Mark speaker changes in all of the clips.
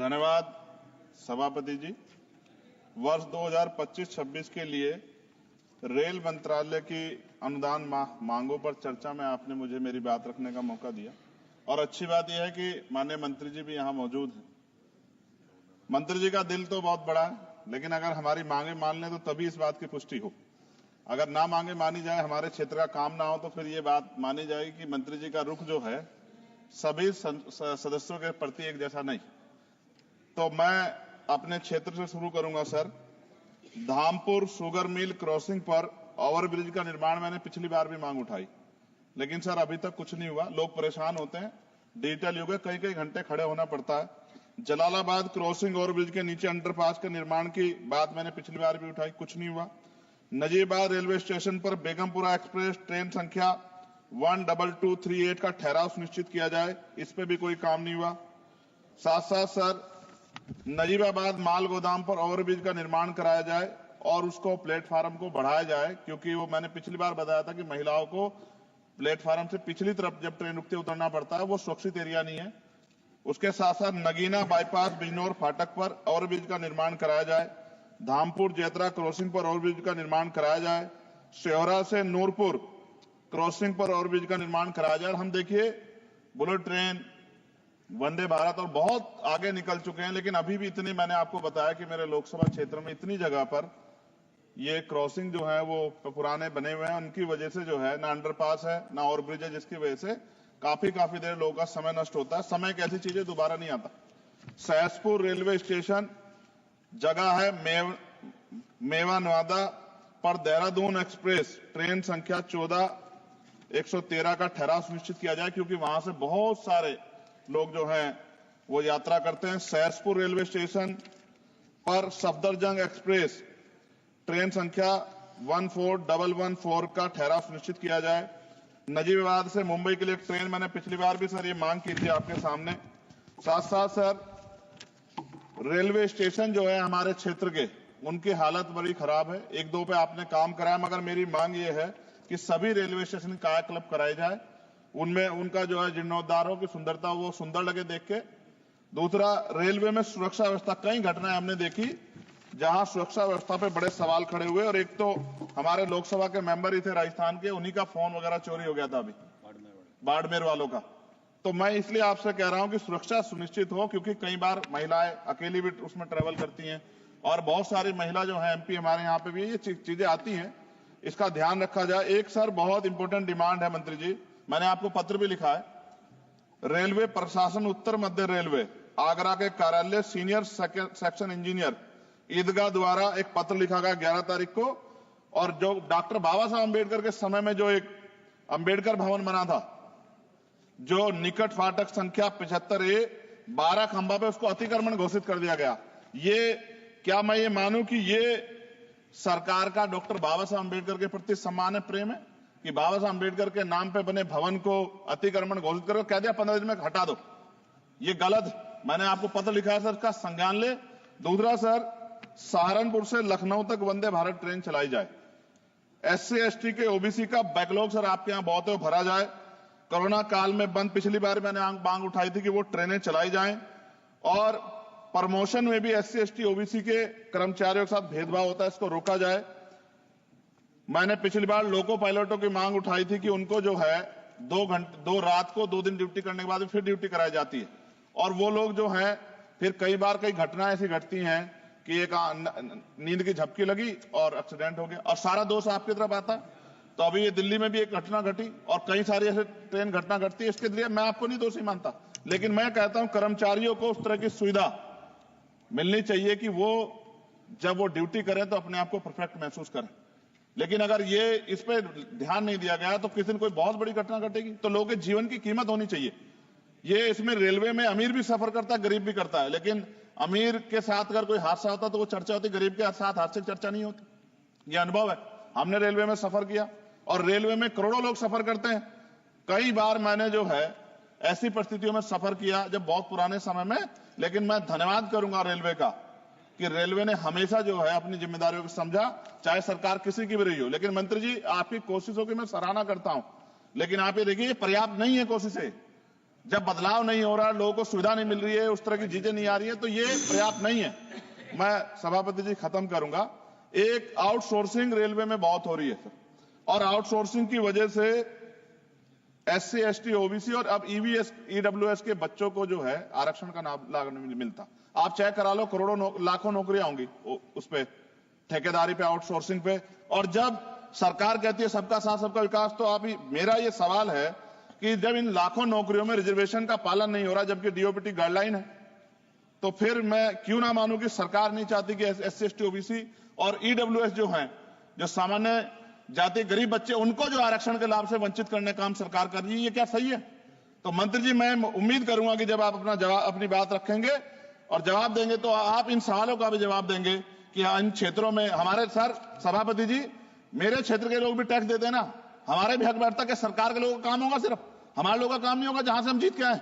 Speaker 1: धन्यवाद सभापति जी। वर्ष 2025-26 के लिए रेल मंत्रालय की अनुदान मांगों पर चर्चा में आपने मुझे मेरी बात रखने का मौका दिया और अच्छी बात यह है कि माननीय मंत्री जी भी यहां मौजूद हैं। मंत्री जी का दिल तो बहुत बड़ा है, लेकिन अगर हमारी मांगे मान लें तो तभी इस बात की पुष्टि हो। अगर ना मांगे मानी जाए, हमारे क्षेत्र का काम ना हो, तो फिर ये बात मानी जाएगी कि मंत्री जी का रुख जो है सभी सदस्यों के प्रति एक जैसा नहीं। तो मैं अपने क्षेत्र से शुरू करूंगा sir. Dhampur sugar mill crossing पर ओवरब्रिज का निर्माण मैंने पिछली बार भी मांग उठाई, लेकिन सर अभी तक कुछ नहीं हुआ। लोग परेशान होते हैं, डिजिटल युग है, कई कई घंटे खड़े होना पड़ता है। जलालाबाद क्रॉसिंग ओवरब्रिज के नीचे अंडरपास के निर्माण की बात मैंने पिछली बार भी उठाई, कुछ नहीं हुआ। नजीबाद रेलवे स्टेशन पर बेगमपुरा एक्सप्रेस ट्रेन संख्या 12238 का ठहराव सुनिश्चित किया जाए, इस पे भी कोई काम नहीं हुआ। साथ साथ सर नजीबाबाद माल गोदाम पर ओवरब्रिज का निर्माण कराया जाए और उसको प्लेटफार्म को बढ़ाया जाए, क्योंकि वो मैंने पिछली बार बताया था कि महिलाओं को प्लेटफार्म से पिछली तरफ जब ट्रेन रुकते उतरना पड़ता है, वो सुरक्षित एरिया नहीं है। उसके साथ साथ नगीना बाईपास बिजनौर फाटक पर ओवरब्रिज का निर्माण कराया जाए। धामपुर जेतरा क्रॉसिंग पर ओवरब्रिज का निर्माण कराया जाए। शेहरा से नूरपुर क्रॉसिंग पर ओवरब्रिज का निर्माण कराया जाए। हम देखिए बुलेट ट्रेन, वंदे भारत और बहुत आगे निकल चुके हैं, लेकिन अभी भी इतनी, मैंने आपको बताया कि मेरे लोकसभा क्षेत्र में इतनी जगह पर ये क्रॉसिंग जो है वो पुराने बने हुए हैं। उनकी वजह से जो है ना अंडरपास है ना ओवरब्रिज है, जिसकी वजह से काफी देर लोगों का समय नष्ट होता है। समय एक ऐसी चीज है दोबारा नहीं आता। सहसपुर रेलवे स्टेशन जगह है मेवा नवादा पर देहरादून एक्सप्रेस ट्रेन संख्या 14113 का ठहराव सुनिश्चित किया जाए, क्योंकि वहां से बहुत सारे लोग जो हैं वो यात्रा करते हैं। सहसपुर रेलवे स्टेशन पर सफदरजंग एक्सप्रेस ट्रेन संख्या 14114 का ठहराव सुनिश्चित किया जाए। नजीबाबाद से मुंबई के लिए ट्रेन, मैंने पिछली बार भी सर ये मांग की थी आपके सामने। साथ साथ सर रेलवे स्टेशन जो है हमारे क्षेत्र के, उनकी हालत बड़ी खराब है। एक दो पे आपने काम कराया, मगर मेरी मांग ये है कि सभी रेलवे स्टेशन कायाकल्प कराए जाए, उनमें उनका जो है जीर्णोद्धार हो, कि सुंदरता वो सुंदर लगे देख के। दूसरा, रेलवे में सुरक्षा व्यवस्था, कई घटनाएं हमने देखी जहां सुरक्षा व्यवस्था पे बड़े सवाल खड़े हुए। और एक तो हमारे लोकसभा के मेंबर ही थे राजस्थान के, उन्हीं का फोन वगैरह चोरी हो गया था अभी बाड़मेर वालों का। तो मैं इसलिए आपसे कह रहा हूं कि सुरक्षा सुनिश्चित हो, क्योंकि कई बार महिलाएं अकेली भी उसमें ट्रेवल करती हैं और बहुत सारी महिला जो है एमपी हमारे यहाँ पे भी ये चीजें आती हैं, इसका ध्यान रखा जाए। एक सर बहुत इंपॉर्टेंट डिमांड है मंत्री जी, मैंने आपको पत्र भी लिखा है। रेलवे प्रशासन उत्तर मध्य रेलवे आगरा के कार्यालय सीनियर सेक्शन इंजीनियर ईदगाह द्वारा एक पत्र लिखा गया 11 तारीख को, और जो डॉक्टर बाबा साहब अम्बेडकर के समय में जो एक अम्बेडकर भवन बना था, जो निकट फाटक संख्या 75A 12 खंबा पे, उसको अतिक्रमण घोषित कर दिया गया। ये क्या मैं ये मानूं कि ये सरकार का डॉक्टर बाबा साहब अम्बेडकर के प्रति सम्मान है, प्रेम है, कि बाबा साहब अम्बेडकर के नाम पे बने भवन को अतिक्रमण घोषित करो, कह दिया 15 दिन में हटा दो। ये गलत, मैंने आपको पत्र लिखा है सर, इसका संज्ञान ले। दूसरा सर, सहारनपुर से लखनऊ तक वंदे भारत ट्रेन चलाई जाए। SC ST के OBC का बैकलॉग सर आपके यहां बहुत है, वो भरा जाए। कोरोना काल में बंद, पिछली बार मैंने मांग उठाई थी कि वो ट्रेनें चलाई जाएं। और प्रमोशन में भी SC ST OBC के कर्मचारियों के साथ भेदभाव होता है, इसको रोका जाए। मैंने पिछली बार लोको पायलटों की मांग उठाई थी कि उनको जो है 2 रात को 2 दिन ड्यूटी करने के बाद फिर ड्यूटी कराई जाती है, और वो लोग जो है फिर कई घटनाएं ऐसी घटती हैं कि एक नींद की झपकी लगी और एक्सीडेंट हो गया, और सारा दोष आपकी तरफ आता है। तो अभी ये दिल्ली में भी एक घटना घटी और कई सारी ऐसे ट्रेन घटना घटती है। इसके लिए मैं आपको नहीं दोषी मानता, लेकिन मैं कहता हूं कर्मचारियों को उस तरह की सुविधा मिलनी चाहिए कि वो जब वो ड्यूटी करें तो अपने आप को परफेक्ट महसूस करें। लेकिन अगर ये इस पे ध्यान नहीं दिया गया तो किसी दिन कोई बहुत बड़ी घटना घटेगी, तो लोगों के जीवन की कीमत होनी चाहिए। ये इसमें रेलवे में अमीर भी सफर करता है, गरीब भी करता है, लेकिन अमीर के साथ अगर कोई हादसा होता तो वो चर्चा होती, गरीब के साथ हादसे की चर्चा नहीं होती। ये अनुभव है, हमने रेलवे में सफर किया और रेलवे में करोड़ों लोग सफर करते हैं। कई बार मैंने जो है ऐसी परिस्थितियों में सफर किया जब बहुत पुराने समय में, लेकिन मैं धन्यवाद करूंगा रेलवे का कि रेलवे ने हमेशा जो है अपनी जिम्मेदारियों को समझा, चाहे सरकार किसी की भी रही हो। लेकिन मंत्री जी, आपकी कोशिशों की मैं सराहना करता हूं, लेकिन आप ये देखिए पर्याप्त नहीं है कोशिशें। जब बदलाव नहीं हो रहा, लोगों को सुविधा नहीं मिल रही है, उस तरह की चीजें नहीं आ रही है, तो ये पर्याप्त नहीं है। मैं सभापति जी खत्म करूंगा। एक आउटसोर्सिंग रेलवे में बहुत हो रही है सर, और आउटसोर्सिंग की वजह से SC ST OBC और अब EVS EWS के बच्चों को जो है आरक्षण का लाभ नहीं मिलता। आप चेक करा लो, करोड़ों लाखों नौकरियां होंगी उस पे, ठेकेदारी पे, आउटसोर्सिंग पे। और जब सरकार कहती है सबका साथ सबका विकास, तो आप मेरा ये सवाल है कि जब इन लाखों नौकरियों में रिजर्वेशन का पालन नहीं हो रहा, जबकि DOPT गाइडलाइन है, तो फिर मैं क्यों ना मानूं कि सरकार नहीं चाहती कि SC ST OBC और EWS जो हैं, जो सामान्य जाति गरीब बच्चे, उनको जो आरक्षण के लाभ से वंचित करने का काम सरकार कर रही है। ये क्या सही है? तो मंत्री जी, मैं उम्मीद करूंगा कि जब आप अपनी बात रखेंगे और जवाब देंगे, तो आप इन सवालों का भी जवाब देंगे कि इन क्षेत्रों में हमारे सर सभापति जी, मेरे क्षेत्र के लोग भी टैक्स देते हैं ना, हमारे भी हक बैठता कि सरकार के लोगों का काम होगा, सिर्फ हमारे लोगों का काम नहीं होगा जहां से हम जीत के आए।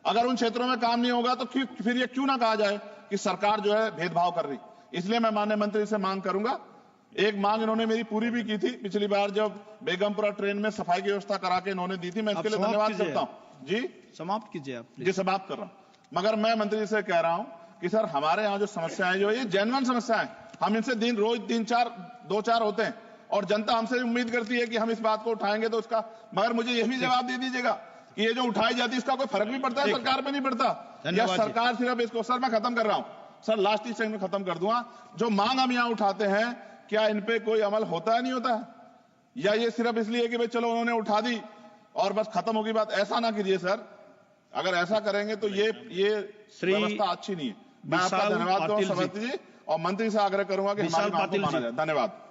Speaker 1: अगर उन क्षेत्रों में काम नहीं होगा तो फिर ये क्यों ना कहा जाए कि सरकार जो है भेदभाव कर रही। इसलिए मैं माननीय मंत्री से मांग करूंगा, एक मांग इन्होंने मेरी पूरी भी की थी पिछली बार, जब बेगमपुरा ट्रेन में सफाई की व्यवस्था करा के इन्होंने दी थी, मैं इसके लिए धन्यवाद करता हूं। जी समाप्त कीजिए आप। जी समाप्त कर रहा हूं। मगर मैं मंत्री जी से कह रहा हूं कि सर, हमारे यहाँ जो समस्याएं जो ये जेन्युइन समस्याएं, हम इनसे रोज 2-4 होते हैं, और जनता हमसे उम्मीद करती है कि हम इस बात को उठाएंगे तो उसका, मगर मुझे ये भी जवाब दे दीजिएगा कि ये जो उठाई जाती है इसका कोई फर्क भी पड़ता है सरकार पे? नहीं पड़ता, या सरकार सिर्फ इसको, सर मैं खत्म कर रहा हूं सर, लास्ट ही सेकंड में खत्म कर दूंगा। जो मांग हम यहाँ उठाते हैं, क्या इन पे कोई अमल होता है, नहीं होता है, या ये सिर्फ इसलिए कि भाई चलो उन्होंने उठा दी और बस खत्म होगी बात? ऐसा ना कीजिए सर, अगर ऐसा करेंगे तो ये व्यवस्था अच्छी नहीं है। मैं आपका धन्यवाद दूंगा सभापति जी, और मंत्री से आग्रह करूंगा कि हमारी बात को माना जाए। धन्यवाद।